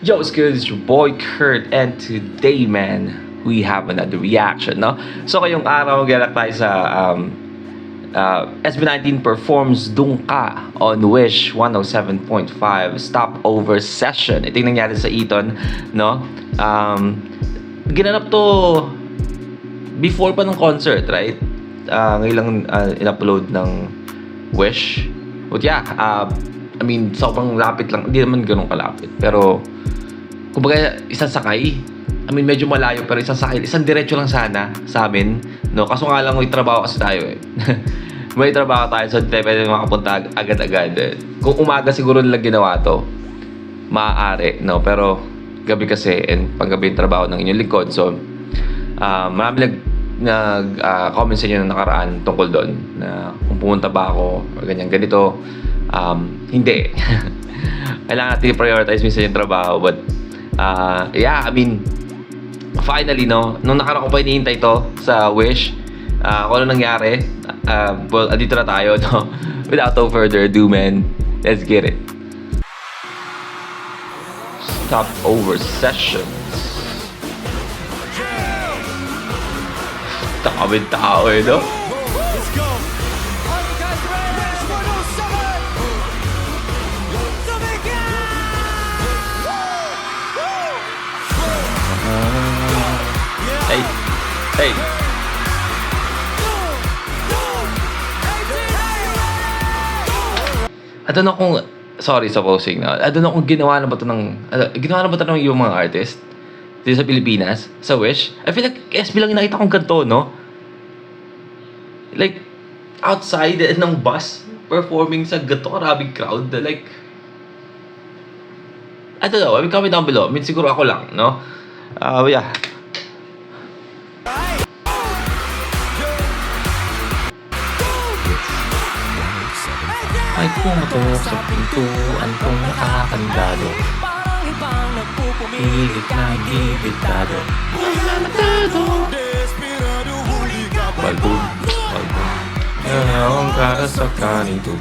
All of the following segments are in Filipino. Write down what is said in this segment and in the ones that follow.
Yo, what's good? It's your boy Kurt, and today, man, we have another reaction, no? So, ngayong araw, galak tayo sa SB19 performs Dung Ka on Wish 107.5 Stopover Session. Ito yung nangyari sa Eton, no? Ginanap to before pa ng concert, right? Ngayon lang in-upload ng Wish. But yeah, I mean, sobrang lapit lang. Hindi naman ganun kalapit. Pero, kumbaga, isang sakay. I mean, medyo malayo, pero isang sakay. Isang diretso lang sana sa amin. No? Kaso nga lang, may trabaho kasi tayo eh. May trabaho tayo, so hindi pwede makapunta agad-agad. Kung umaga siguro nila ginawa to, maaari. No? Pero, gabi kasi, and panggabi yung trabaho ng inyong likod. So, marami nag-comment sa inyo na nakaraan tungkol doon. Na kung pumunta ba ako, o ganyan-ganito. Hindi. Kailangan natin i-prioritize minsan yung trabaho. But, yeah, I mean, finally, no? Nung nakaraan ko pa hinihintay to sa Wish, kung ano nangyari, well, andito na tayo, no? Without no further ado, man, let's get it. Stopover Sessions. Takamid tao eh, no? Hey, hey. I don't know kung, sorry sa posing na. I don't know kung ginawa na ba ito ng yung mga artist dito sa Pilipinas, sa Wish. I feel like SB lang yung nakita kong ganito, no? Like, outside ng bus, performing sa ganito karabing crowd. Like, I don't know. I mean, comment down below. I mean, siguro ako lang, no? Yeah. Ay pumutok sa pintuan kong nakakandado. Pilit na ibigado. Balbon, balbon. Ang kara sa kanito.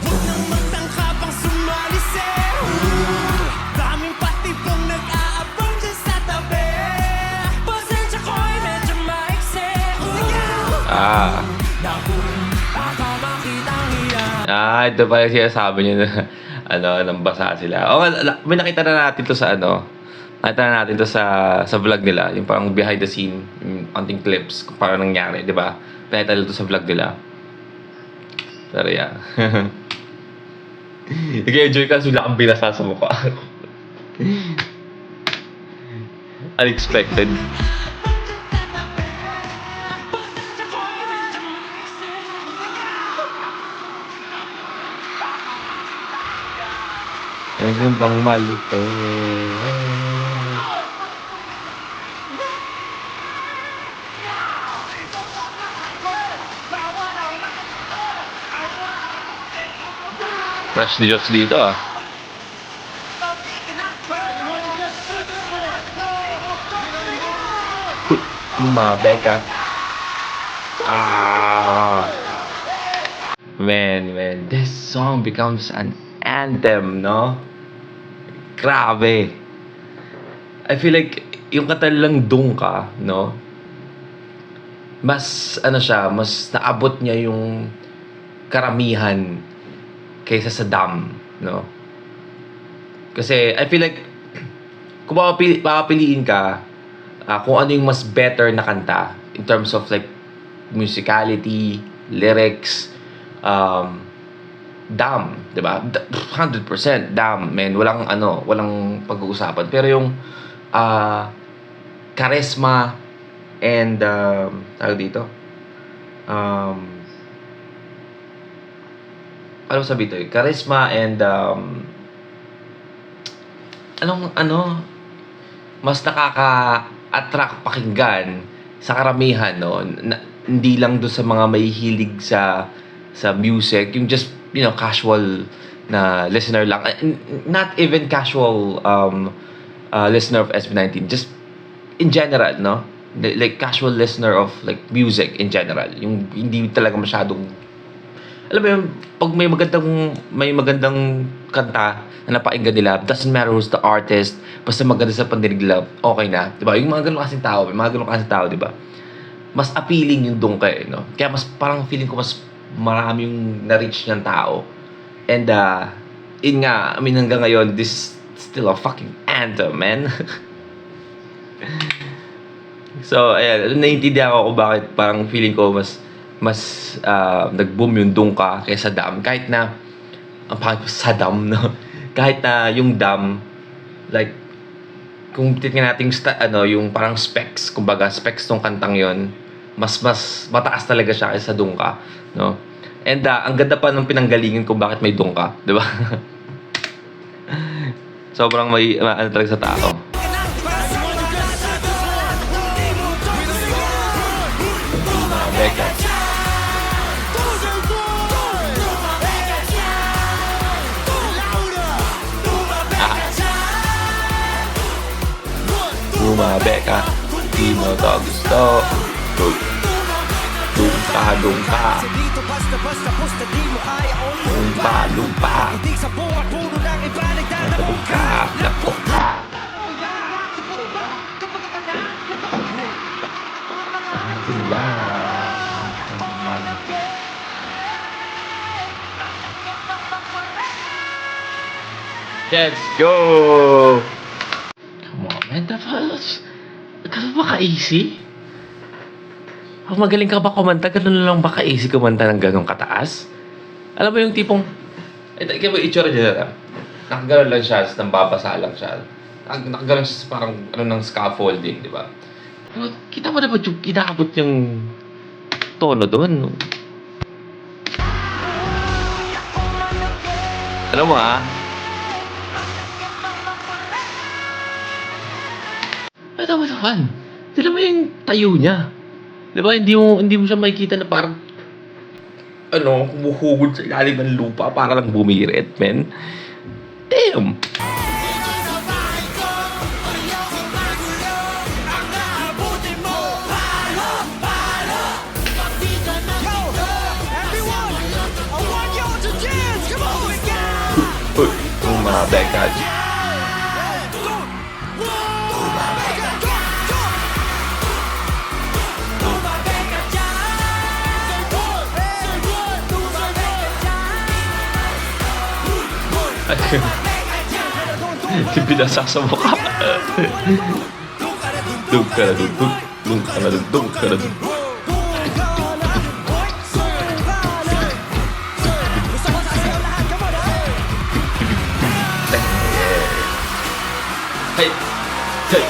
Ito pa yung sinasabi niyo na, nang basa sila. May nakita na natin to sa, nakita na natin to sa vlog nila. Yung parang behind the scene, yung konting clips, kung parang nangyari, di ba? Nakita nila to sa vlog nila. Pero yeah. Nag-enjoy ka, sila kang binasa sa mukha. Unexpected. Yung bang malito. Fresh Diyos dito ah. Becca. Man, this song becomes an anthem, no? Grabe. I feel like yung katalang Dung Ka, no? Mas siya, mas naabot niya yung karamihan kaysa sa Dam, no? Kasi I feel like kung papapiliin ka kung ano yung mas better na kanta in terms of like musicality, lyrics, Dam, 'di ba? 100% Dam, man. Walang pag-uusapan. Pero yung charisma and tawag dito. Ano sabi ito? Charisma and mas nakaka-attract pakinggan sa karamihan, no? Hindi lang doon sa mga mahihilig sa music, yung just casual na listener lang. Not even casual listener of SB19. Just in general, no? Like casual listener of like music in general. Yung hindi talaga masyadong alam mo yun, pag may magandang kanta na napakinggan nila, doesn't matter who's the artist, basta maganda sa pandinig nila, okay na. Diba? Yung mga ganun kasing tao, diba? Mas appealing yung Dungka eh, no? Kaya mas parang feeling ko mas marami yung na-reach ng tao. And, yun nga, I mean, hanggang ngayon, this is still a fucking anthem, man. So, ayan, naiintindihan ko kung bakit parang feeling ko mas nag-boom yung Dungka kaysa Dam. Kahit na, ang pangit sa Dam, no? Kahit na yung Dam, like, kung titignan natin yung parang specs, kumbaga specs tong kantang yon, mas mataas talaga siya kaysa Dungka, no? And ang ganda pa ng pinanggalingin kung bakit may Dungka, di ba? Sobrang may ano talaga sa tao. Beka. Bumabeka, di mo to gusto. Dungka. Lumpa. Lapok ka. Let's go! Come on, man. Ganun ba ka-easy? Pag magaling ka ba kumanta, ganun lang ba ka-easy kumanta ng ganun kataas? Alam mo yung tipong, ikaw ba itsura dyan? Nakaganon lang siya, nang babasa lang siya. Nakaganon siya sa parang ng scaffolding, di ba? Pero kita mo na ba yung kinakabot yung tono doon? Alam mo ito naman. Tignan mo yung tayo niya. Di ba? Hindi mo siya makikita na parang humuhugod sa ilalim ng lupa para lang bumirit, men. Damn! Beka. Binasak sa mukha. Dungka na dun. Hey.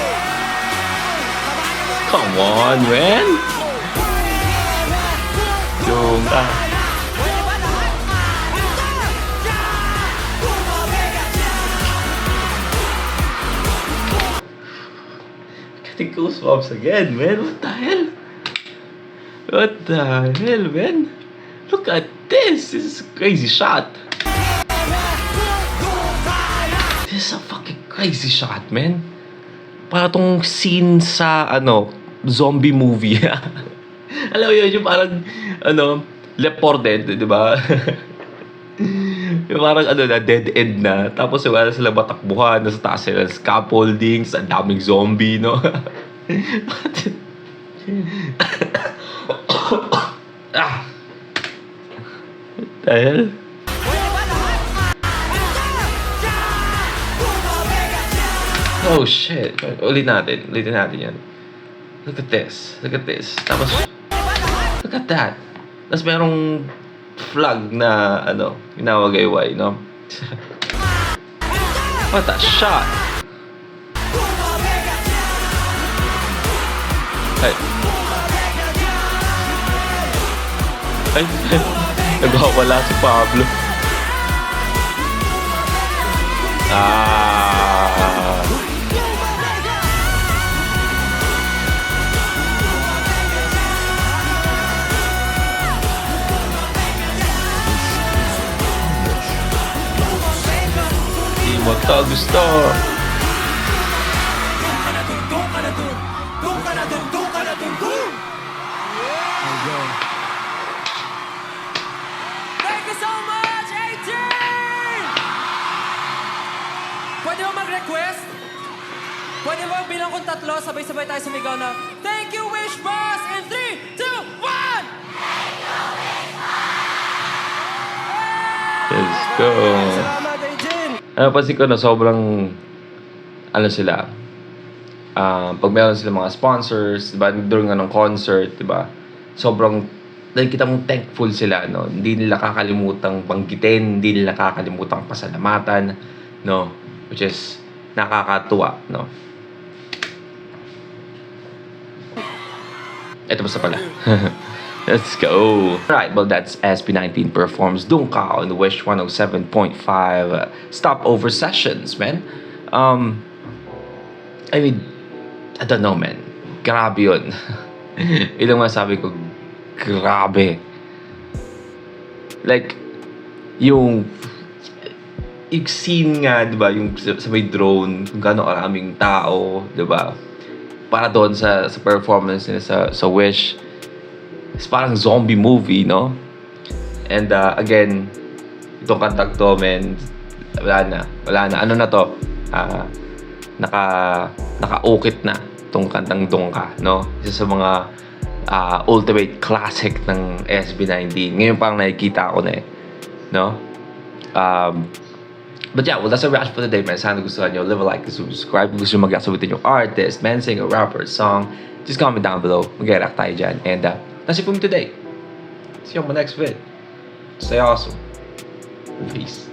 Come on, man. Dungka. Getting goosebumps again, man. What the hell, man? Look at this. This is a crazy shot. This is a fucking crazy shot, man. Para tong scene sa, zombie movie. Alam mo yun, yung parang, Left 4 Dead, di ba? Yung parang, dead end na. Tapos, wala sila matakbuhan, nasa taas sila scaffoldings, ang daming zombie, no? What the hell? Oh shit. Ulitin natin yan. Look at this. Tapos, look at that. Tapos merong flag na, inawagayway, no? What a shot! Ay, nagwawala si Pablo. Di mo to gusto. Pwede ba bilang kong 3, sabay-sabay tayo sumigaw na, Thank you, Wish Boss! In 3, 2, 1! Let's go. Salamat, Agent! Napansin ko na sobrang, ano sila, pag meron sila mga sponsors, diba, during ng concert, diba, sobrang, nakikita mong thankful sila, no? Hindi nila kakalimutang banggitin, hindi nila kakalimutang pasalamatan, no? Which is, nakakatuwa, no? Ito basta pala. Let's go. Alright, well, that's SB19 performs Dungka on the Wish 107.5 stopover sessions, man. I mean, I don't know, man. Grabe yun. Ilang masabi ko, grabe. Like, yung scene nga, di ba, yung sa may drone, kung gano'ng karaming tao, di ba, para doon sa performance nila sa Wish. It's parang zombie movie, no? And again, itong kantang to, man, wala na. Ano na to? Naka-ukit na itong kantang Dungka, no? Isa sa mga ultimate classic ng SB19. Ngayon parang nakikita ko na eh, no? But yeah, well, that's a wrap for today, man. Sana gustuhan nyo. Leave a like, subscribe. Kung gusto nyo mag-sabitin yung artist, man, singer, rapper, song, just comment down below. Mag-react tayo dyan. And that's it for me today. See you on my next vid. Stay awesome. Peace.